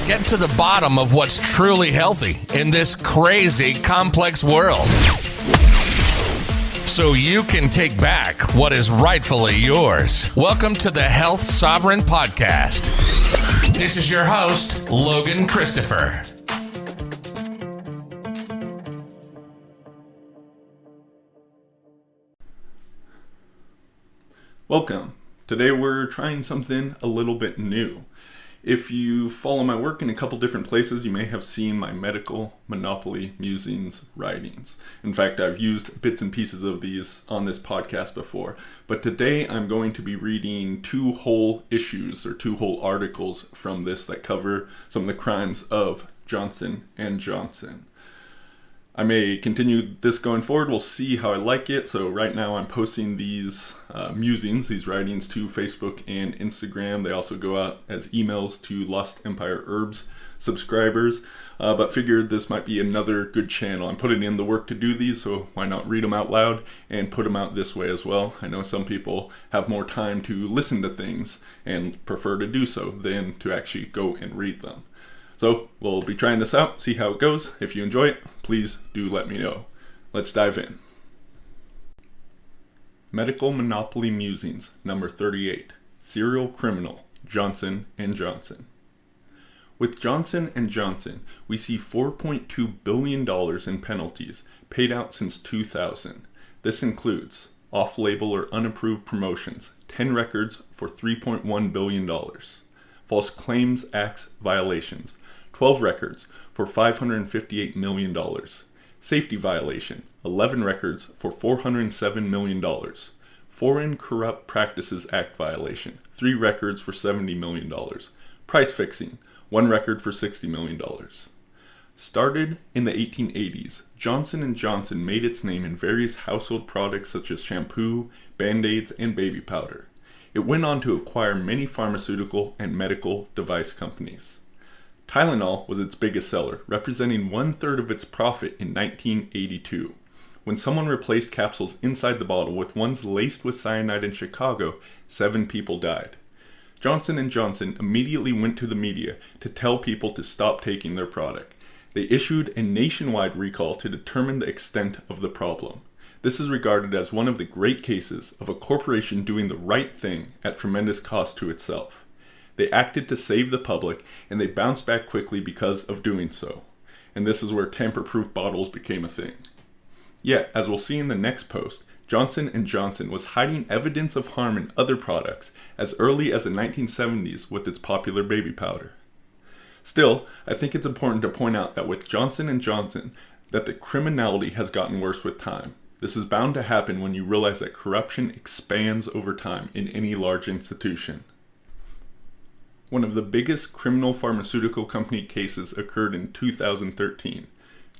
get to the bottom of what's truly healthy in this crazy, complex world, so you can take back what is rightfully yours. Welcome to the Health Sovereign Podcast. This is your host, Logan Christopher. Welcome. Today we're trying something a little bit new. If you follow my work in a couple different places, you may have seen my medical monopoly musings writings. In fact, I've used bits and pieces of these on this podcast before. But today I'm going to be reading two whole issues or two whole articles from this that cover some of the crimes of Johnson & Johnson. I may continue this going forward. We'll see how I like it. So right now I'm posting these musings, these writings to Facebook and Instagram. They also go out as emails to Lost Empire Herbs subscribers, but figured this might be another good channel. I'm putting in the work to do these, so why not read them out loud and put them out this way as well. I know some people have more time to listen to things and prefer to do so than to actually go and read them. So we'll be trying this out, see how it goes. If you enjoy it, please do let me know. Let's dive in. Medical Monopoly Musings, number 38. Serial Criminal, Johnson & Johnson. With Johnson & Johnson, we see $4.2 billion in penalties paid out since 2000. This includes off-label or unapproved promotions, 10 records for $3.1 billion. False Claims Act violations, 12 records for $558 million. Safety violation, 11 records for $407 million. Foreign Corrupt Practices Act violation, 3 records for $70 million. Price fixing, 1 record for $60 million. Started in the 1880s, Johnson & Johnson made its name in various household products such as shampoo, Band-Aids, and baby powder. It went on to acquire many pharmaceutical and medical device companies. Tylenol was its biggest seller, representing 1/3 of its profit in 1982. When someone replaced capsules inside the bottle with ones laced with cyanide in Chicago, 7 people died. Johnson & Johnson immediately went to the media to tell people to stop taking their product. They issued a nationwide recall to determine the extent of the problem. This is regarded as one of the great cases of a corporation doing the right thing at tremendous cost to itself. They acted to save the public, and they bounced back quickly because of doing so. And this is where tamper-proof bottles became a thing. Yet, as we'll see in the next post, Johnson & Johnson was hiding evidence of harm in other products as early as the 1970s with its popular baby powder. Still, I think it's important to point out that with Johnson & Johnson, that the criminality has gotten worse with time. This is bound to happen when you realize that corruption expands over time in any large institution. One of the biggest criminal pharmaceutical company cases occurred in 2013.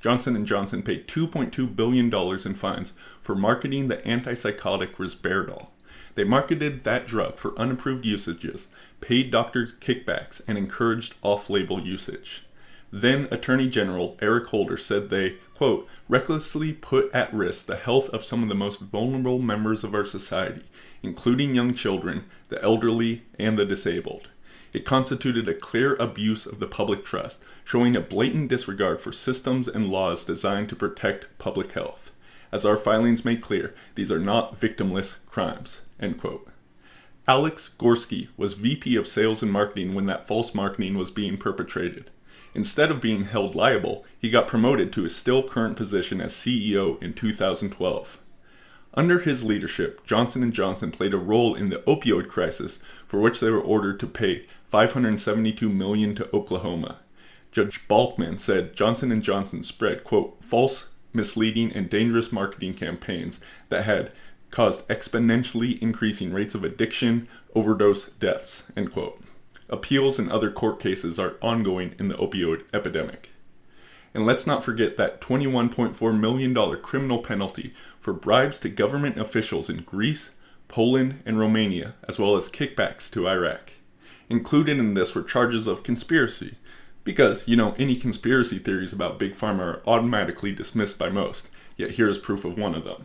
Johnson & Johnson paid $2.2 billion in fines for marketing the anti-psychotic Risperdal. They marketed that drug for unapproved usages, paid doctors kickbacks, and encouraged off-label usage. Then Attorney General Eric Holder said they, quote, recklessly put at risk the health of some of the most vulnerable members of our society, including young children, the elderly, and the disabled. It constituted a clear abuse of the public trust, showing a blatant disregard for systems and laws designed to protect public health. As our filings make clear, these are not victimless crimes, end quote. Alex Gorski was VP of Sales and Marketing when that false marketing was being perpetrated. Instead of being held liable, he got promoted to his still current position as CEO in 2012. Under his leadership, Johnson & Johnson played a role in the opioid crisis, for which they were ordered to pay $572 million to Oklahoma. Judge Balkman said Johnson & Johnson spread, quote, false, misleading, and dangerous marketing campaigns that had caused exponentially increasing rates of addiction, overdose, deaths, end quote. Appeals and other court cases are ongoing in the opioid epidemic. And let's not forget that $21.4 million criminal penalty for bribes to government officials in Greece, Poland, and Romania, as well as kickbacks to Iraq. Included in this were charges of conspiracy, because, any conspiracy theories about Big Pharma are automatically dismissed by most, yet here is proof of one of them.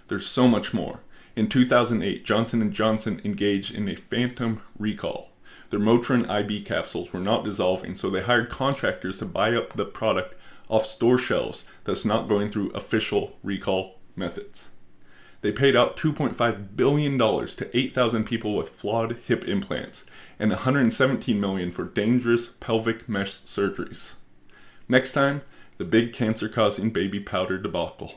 There's so much more. In 2008, Johnson & Johnson engaged in a phantom recall. Their Motrin IB capsules were not dissolving, so they hired contractors to buy up the product off store shelves that's not going through official recall methods. They paid out $2.5 billion to 8,000 people with flawed hip implants and $117 million for dangerous pelvic mesh surgeries. Next time, the big cancer-causing baby powder debacle.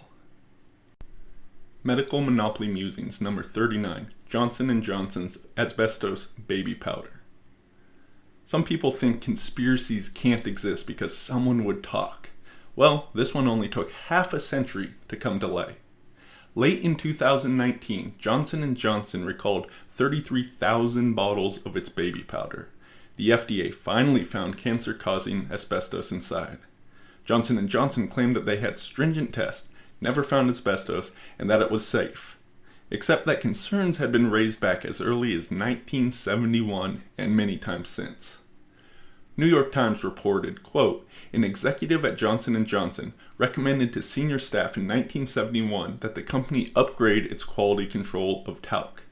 Medical Monopoly Musings, number 39, Johnson & Johnson's Asbestos baby powder. Some people think conspiracies can't exist because someone would talk. Well, this one only took half a century to come to light. Late in 2019, Johnson & Johnson recalled 33,000 bottles of its baby powder. The FDA finally found cancer-causing asbestos inside. Johnson & Johnson claimed that they had stringent tests, never found asbestos, and that it was safe. Except that concerns had been raised back as early as 1971 and many times since. New York Times reported, quote, an executive at Johnson & Johnson recommended to senior staff in 1971 that the company upgrade its quality control of talc.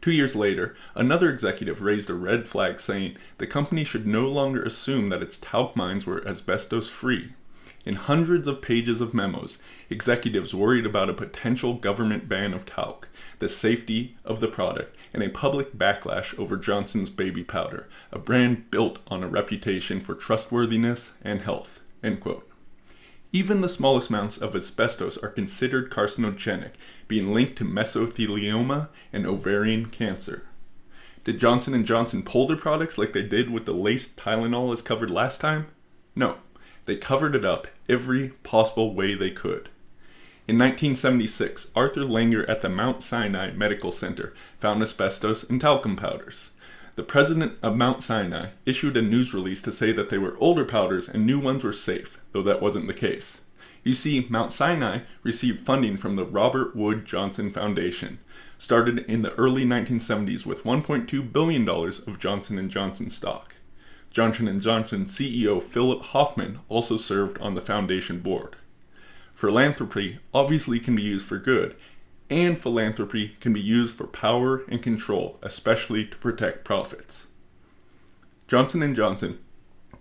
2 years later, another executive raised a red flag saying the company should no longer assume that its talc mines were asbestos-free. In hundreds of pages of memos, executives worried about a potential government ban of talc, the safety of the product, and a public backlash over Johnson's baby powder, a brand built on a reputation for trustworthiness and health. End quote. Even the smallest amounts of asbestos are considered carcinogenic, being linked to mesothelioma and ovarian cancer. Did Johnson & Johnson pull their products like they did with the laced Tylenol as covered last time? No. They covered it up every possible way they could. In 1976, Arthur Langer at the Mount Sinai Medical Center found asbestos in talcum powders. The president of Mount Sinai issued a news release to say that they were older powders and new ones were safe, though that wasn't the case. You see, Mount Sinai received funding from the Robert Wood Johnson Foundation, started in the early 1970s with $1.2 billion of Johnson & Johnson stock. Johnson & Johnson CEO Philip Hoffman also served on the foundation board. Philanthropy obviously can be used for good, and philanthropy can be used for power and control, especially to protect profits. Johnson & Johnson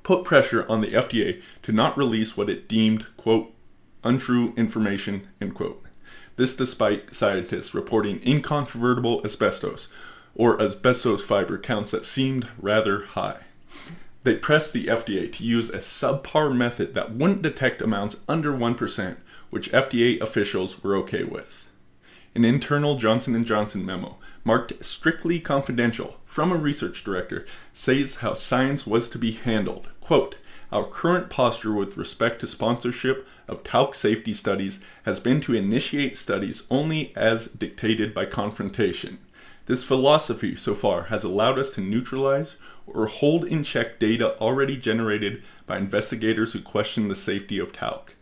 put pressure on the FDA to not release what it deemed, quote, untrue information, end quote. This despite scientists reporting incontrovertible asbestos, or asbestos fiber counts that seemed rather high. They pressed the FDA to use a subpar method that wouldn't detect amounts under 1%, which FDA officials were okay with. An internal Johnson & Johnson memo, marked strictly confidential from a research director, says how science was to be handled. Quote, our current posture with respect to sponsorship of talc safety studies has been to initiate studies only as dictated by confrontation. This philosophy so far has allowed us to neutralize or hold in check data already generated by investigators who question the safety of talc.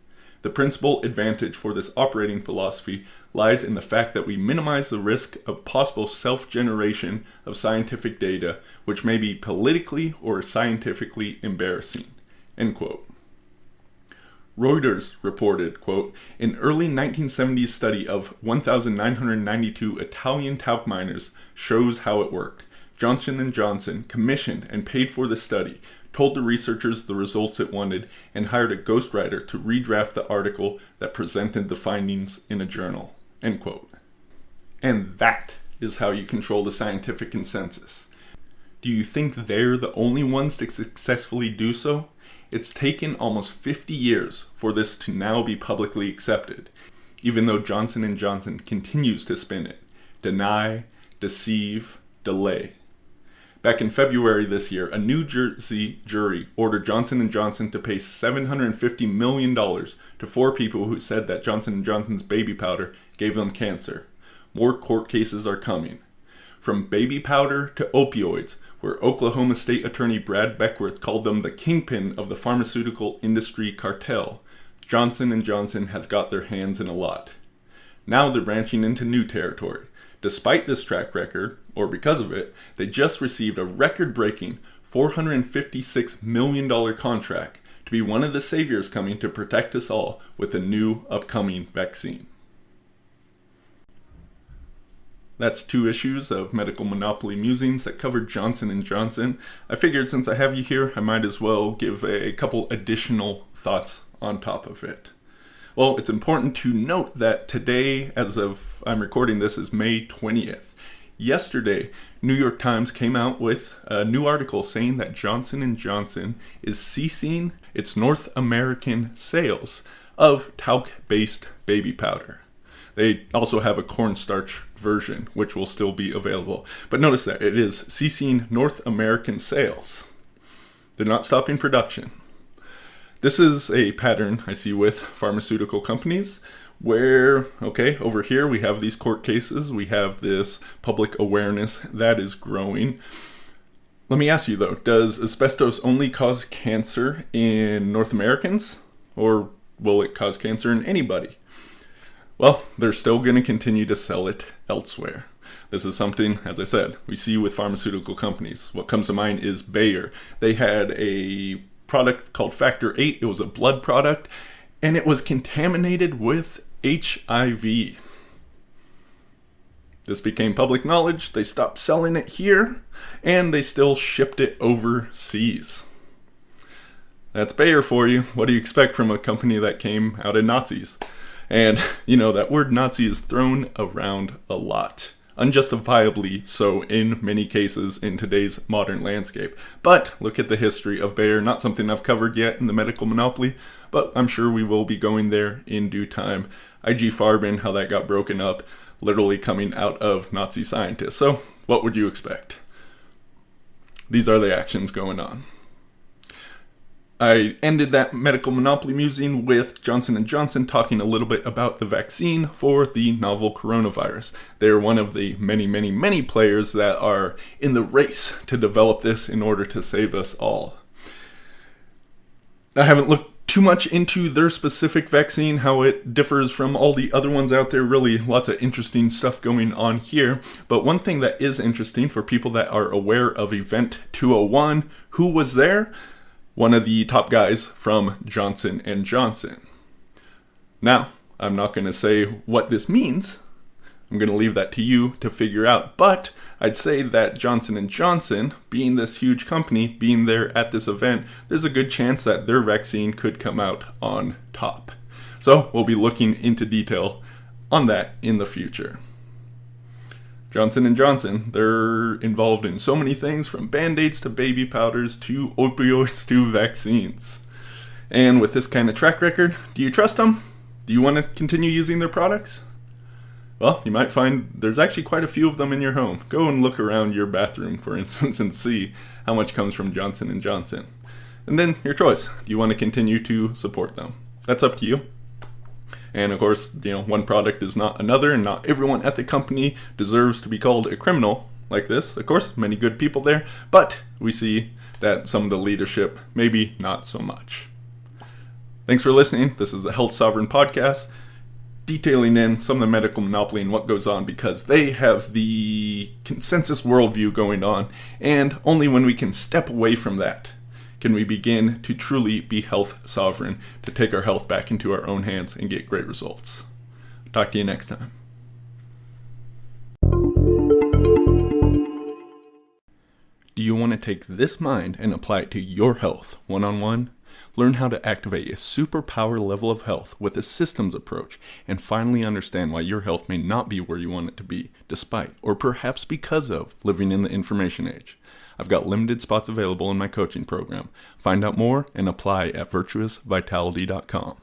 The principal advantage for this operating philosophy lies in the fact that we minimize the risk of possible self-generation of scientific data, which may be politically or scientifically embarrassing. End quote. Reuters reported, quote, an early 1970s study of 1,992 Italian talc miners shows how it worked. Johnson & Johnson commissioned and paid for the study, told the researchers the results it wanted, and hired a ghostwriter to redraft the article that presented the findings in a journal. End quote. And that is how you control the scientific consensus. Do you think they're the only ones to successfully do so? It's taken almost 50 years for this to now be publicly accepted, even though Johnson & Johnson continues to spin it, deny, deceive, delay. Back in February this year, a New Jersey jury ordered Johnson & Johnson to pay $750 million to 4 people who said that Johnson & Johnson's baby powder gave them cancer. More court cases are coming. From baby powder to opioids, where Oklahoma State Attorney Brad Beckworth called them the kingpin of the pharmaceutical industry cartel, Johnson & Johnson has got their hands in a lot. Now they're branching into new territory. Despite this track record, or because of it, they just received a record-breaking $456 million contract to be one of the saviors coming to protect us all with a new upcoming vaccine. that's 2 issues of Medical Monopoly Musings that covered Johnson & Johnson. I figured since I have you here, I might as well give a couple additional thoughts on top of it. Well, it's important to note that today, as of I'm recording this, is May 20th. Yesterday, New York Times came out with a new article saying that Johnson & Johnson is ceasing its North American sales of talc-based baby powder. They also have a cornstarch version, which will still be available. But notice that it is ceasing North American sales. They're not stopping production. This is a pattern I see with pharmaceutical companies where, okay, over here we have these court cases, we have this public awareness that is growing. Let me ask you though, does asbestos only cause cancer in North Americans, or will it cause cancer in anybody? Well, they're still going to continue to sell it elsewhere. This is something, as I said, we see with pharmaceutical companies. What comes to mind is Bayer. They had a product called Factor 8. It was a blood product, and it was contaminated with HIV. This became public knowledge. They stopped selling it here, and they still shipped it overseas. That's Bayer for you. What do you expect from a company that came out of Nazis? And, that word Nazi is thrown around a lot. Unjustifiably so in many cases in today's modern landscape. But look at the history of Bayer, not something I've covered yet in the Medical Monopoly, but I'm sure we will be going there in due time. IG Farben, how that got broken up, literally coming out of Nazi scientists. So what would you expect? These are the actions going on. I ended that Medical Monopoly musing with Johnson & Johnson talking a little bit about the vaccine for the novel coronavirus. They're one of the many, many, many players that are in the race to develop this in order to save us all. I haven't looked too much into their specific vaccine, how it differs from all the other ones out there. Really lots of interesting stuff going on here. But one thing that is interesting for people that are aware of Event 201, who was there? One of the top guys from Johnson & Johnson. Now, I'm not going to say what this means. I'm going to leave that to you to figure out. But I'd say that Johnson & Johnson, being this huge company, being there at this event, there's a good chance that their vaccine could come out on top. So we'll be looking into detail on that in the future. Johnson & Johnson, they're involved in so many things, from Band-Aids to baby powders to opioids to vaccines. And with this kind of track record, do you trust them? Do you want to continue using their products? Well, you might find there's actually quite a few of them in your home. Go and look around your bathroom, for instance, and see how much comes from Johnson & Johnson. And then your choice. Do you want to continue to support them? That's up to you. And of course, one product is not another, and not everyone at the company deserves to be called a criminal like this. Of course, many good people there, but we see that some of the leadership, maybe not so much. Thanks for listening. This is the Health Sovereign Podcast, detailing in some of the medical monopoly and what goes on, because they have the consensus worldview going on, and only when we can step away from that can we begin to truly be health sovereign, to take our health back into our own hands and get great results. Talk to you next time. Do you want to take this mind and apply it to your health one-on-one? Learn how to activate a superpower level of health with a systems approach, and finally understand why your health may not be where you want it to be, despite, or perhaps because of, living in the information age. I've got limited spots available in my coaching program. Find out more and apply at virtuousvitality.com.